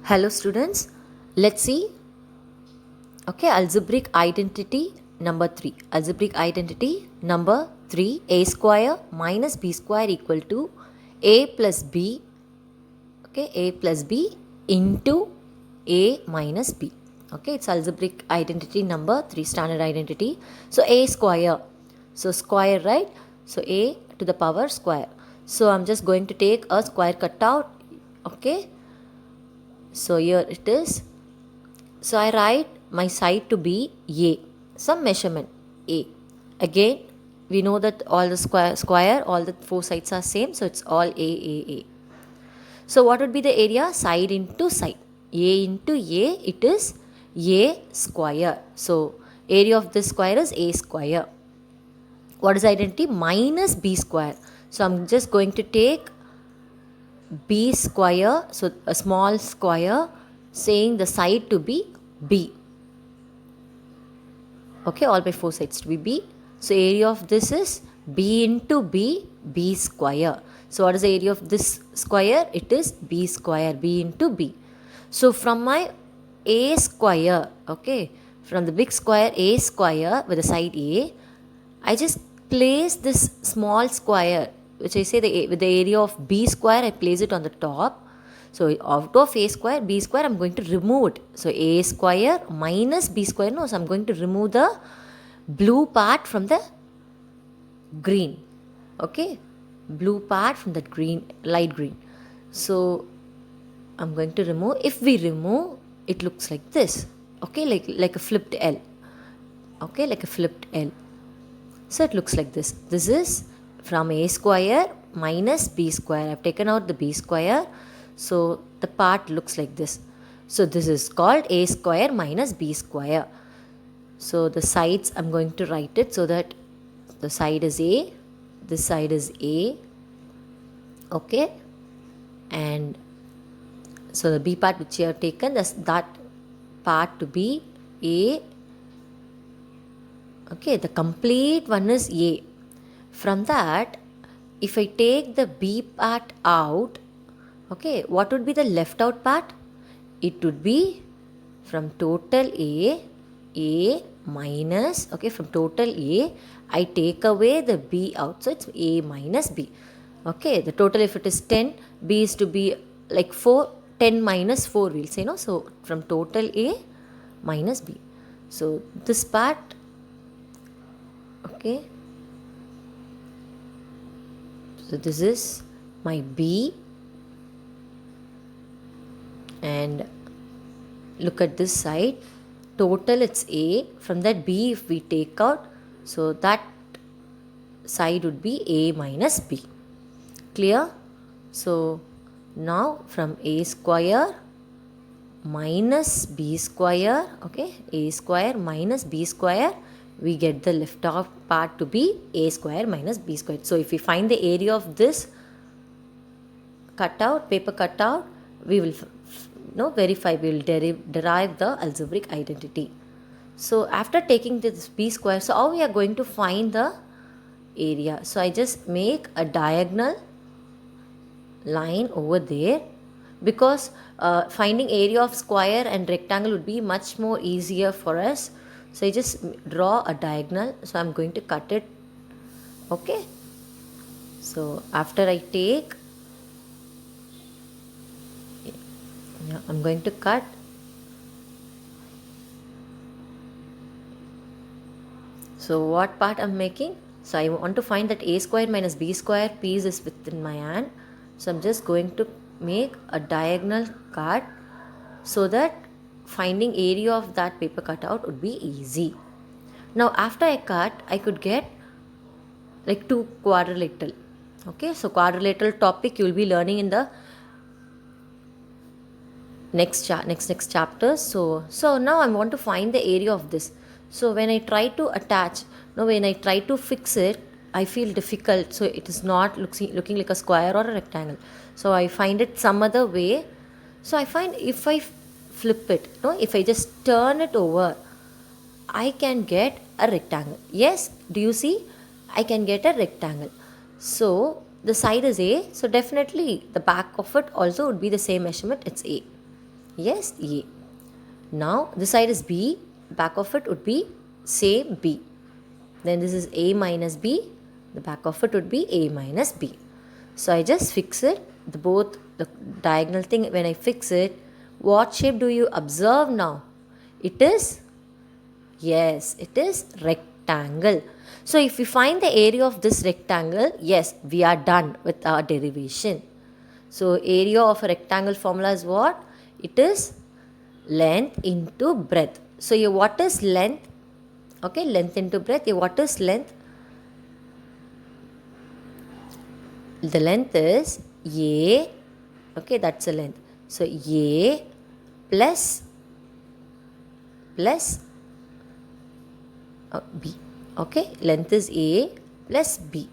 Hello students, let's see. Okay, algebraic identity number 3. Algebraic identity number 3, a square minus b square equal to a plus b. Okay, a plus b into a minus b. Okay, it's algebraic identity number 3, standard identity. So a square. So square, right? So a to the power square. So I'm just going to take a square cutout. Okay. So here it is. So I write my side to be A, some measurement A. Again, we know that all the square, all the four sides are same, so it's all A. So what would be the area? Side into side. A into A, it is A square. So area of this square is A square. What is identity? Minus B square. So I'm just going to take B square, so a small square, saying the side to be B. Okay, all my four sides to be B. So area of this is B into B, B square. So what is the area of this square? It is B square, B into B. So from my A square, okay, from the big square A square with the side A, I just place this small square, which I say with the area of B square, I place it on the top. So out of A square, B square, I'm going to remove it. So A square minus B square, no, so I'm going to remove the blue part from the green. Okay, blue part from the green, light green. So I'm going to remove. If we remove, it looks like this. Okay, like a flipped L. Okay, like a flipped L. So it looks like this. This is from A square minus B square. I've taken out the B square. So the part looks like this. So this is called A square minus B square. So the sides, I'm going to write it so that the side is A, this side is A. Okay. And so the B part which you have taken, that part to be A. Okay, the complete one is A. From that, if I take the B part out, okay, what would be the left out part? It would be from total A minus, okay, from total A, I take away the B out. So it's A minus B. Okay, the total, if it is 10, B is to be like 4, 10 minus 4 we'll say, no? So from total A minus B. So this part, okay, so this is my B, and look at this side, total it's A, from that B if we take out, so that side would be A minus B. Clear? So now from A square minus B square, okay, A square minus B square, we get the left off part to be A square minus B square. So if we find the area of this cutout, paper cutout, we will verify, we will derive the algebraic identity. So after taking this B square, so how we are going to find the area? So I just make a diagonal line over there, because finding area of square and rectangle would be much more easier for us. So I just draw a diagonal. So I'm going to cut it. Okay. So after I take, yeah, I'm going to cut. So what part I'm making? So I want to find that A square minus B square piece is within my hand. So I'm just going to make a diagonal cut so that finding area of that paper cutout would be easy. Now after I cut, I could get like two quadrilateral. Okay, so quadrilateral topic you will be learning in the next chapter. So now I want to find the area of this. So when I try to attach, when I try to fix it, I feel difficult. So it is not looking like a square or a rectangle. So I find it some other way. So I find if I flip it, if I just turn it over, I can get a rectangle. Yes, do you see? I can get a rectangle. So the side is A, so definitely the back of it also would be the same measurement, it's A. Yes, A. Now this side is B, back of it would be same B. Then this is A minus B, the back of it would be A minus B. So I just fix it, both the diagonal thing. When I fix it, what shape do you observe now? It is, yes, it is rectangle. So if we find the area of this rectangle, yes, we are done with our derivation. So area of a rectangle formula is what? It is length into breadth. So here what is length? Okay, length into breadth. Here what is length? The length is A. Okay, that's the length. So A plus B. Okay, length is A plus B.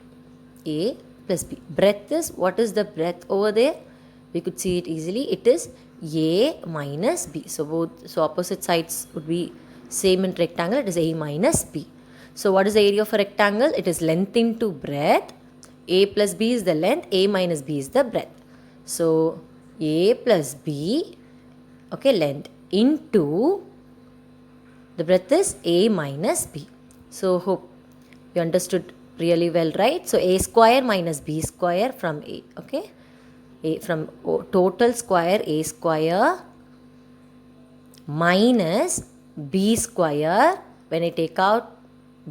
A plus B. Breadth is, what is the breadth over there? We could see it easily. It is A minus B. So opposite sides would be same in rectangle. It is A minus B. So what is the area of a rectangle? It is length into breadth. A plus B is the length. A minus B is the breadth. So A plus B, okay, length into the breadth is A minus B. So hope you understood really well, right? So A square minus B square from A, okay? A from total square A square minus B square. When I take out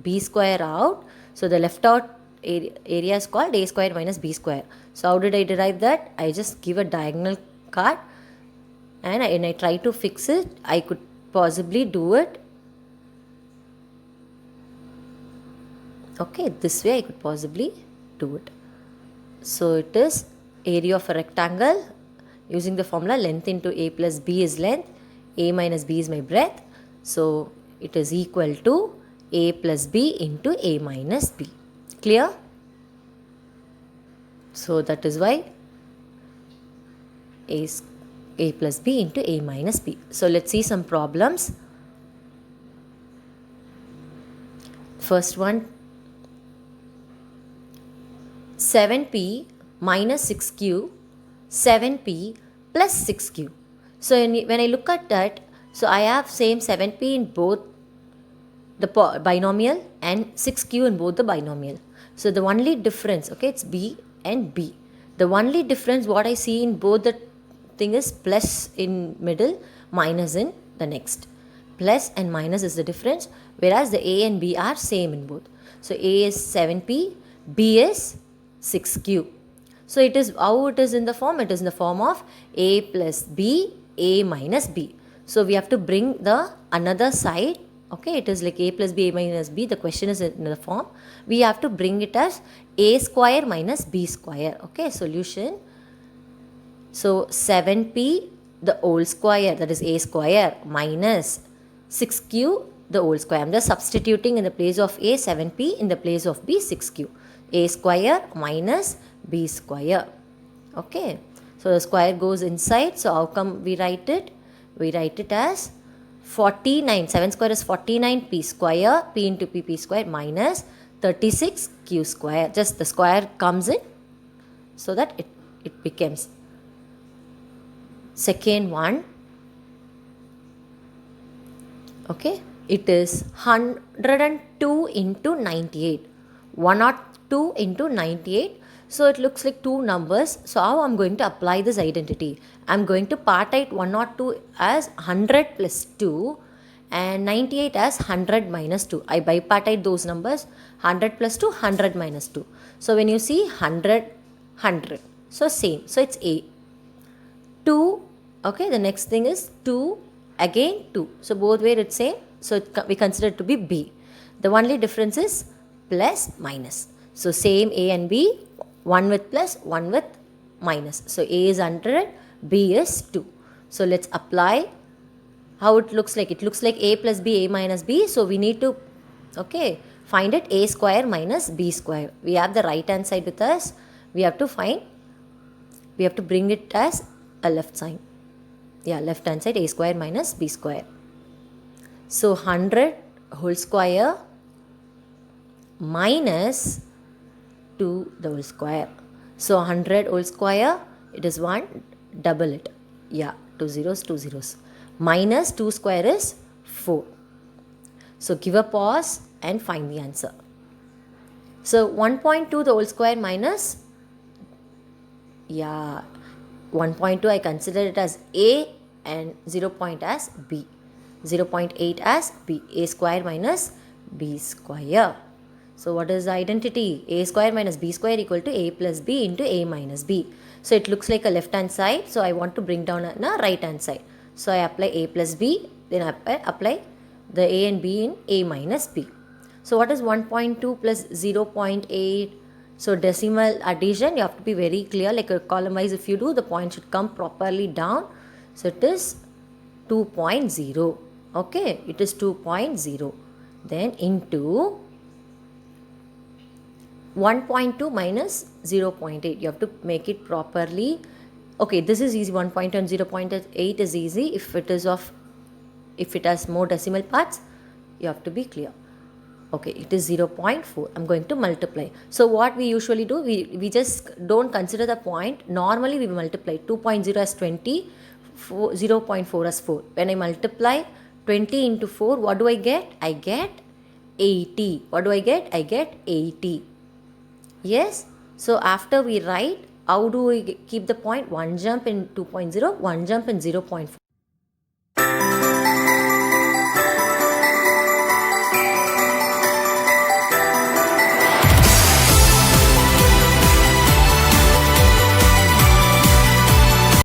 B square out, so the left out area is called A square minus B square. So how did I derive that? I just give a diagonal cut and I try to fix it. I could possibly do it. Okay, this way I could possibly do it. So it is area of a rectangle using the formula length into A plus B is length, A minus B is my breadth. So it is equal to A plus B into A minus B. Clear? So that is why A plus B into A minus B. So let's see some problems. First one, 7p minus 6q, 7p plus 6q. So when I look at that, so I have same 7p in both the binomial and 6q in both the binomial. So the only difference, okay, it's B and B. The only difference what I see in both the thing is plus in middle, minus in the next. Plus and minus is the difference, whereas the A and B are same in both. So A is 7p, B is 6q. So it is how it is in the form? It is in the form of A plus B, A minus B. So we have to bring the another side. Okay, it is like A plus B, A minus B. The question is in the form. We have to bring it as A square minus B square. Okay, solution. So 7p the whole square, that is A square, minus 6q the whole square. I am just substituting in the place of A 7p, in the place of B 6q. A square minus B square. Okay, so the square goes inside. So how come we write it? We write it as 49. 7 square is 49 p square, p into p square minus 36 q square. Just the square comes in so that it becomes. Second one, okay, it is 102 into 98. 102 into 98. So it looks like two numbers. So how I'm going to apply this identity? I'm going to partiate 102 as 100 plus 2 and 98 as 100 minus 2. I bipartite those numbers, 100 plus 2, 100 minus 2. So when you see 100, 100. So same. So it's A. 2, okay, the next thing is 2, again 2. So both way it's same. So we consider it to be B. The only difference is plus minus. So same A and B, one with plus, one with minus. So A is 100, B is 2. So let's apply how it looks like. It looks like A plus B, A minus B. So we need to, okay, find it A square minus B square. We have the right hand side with us. We have to find, we have to bring it as a left sign. Yeah, left hand side A square minus B square. So 100 whole square minus 2 the whole square. So 100 whole square, it is 1, double it. Yeah, 2 zeros, 2 zeros. Minus 2 square is 4. So give a pause and find the answer. So 1.2 the whole square minus, 1.2 I consider it as A and 0 point as B. 0.8 as B. A square minus B square. So what is the identity? A square minus B square equal to A plus B into A minus B. So it looks like a left hand side. So I want to bring down a right hand side. So I apply A plus B. Then I apply the A and B in A minus B. So what is 1.2 plus 0.8? So decimal addition, you have to be very clear, like a column wise if you do, the point should come properly down. So it is 2.0. Okay, it is 2.0. Then into 1.2 minus 0.8. You have to make it properly. Okay, this is easy. 1.2 and 0.8 is easy. If it has more decimal parts, you have to be clear. Okay, it is 0.4. I'm going to multiply. So what we usually do, we just don't consider the point. Normally we multiply 2.0 as 20, 0.4 as 4. When I multiply 20 into 4, what do I get? I get 80. What do I get? I get 80. Yes. So after we write, how do we keep the point? One jump in 2.0, one jump in 0.4.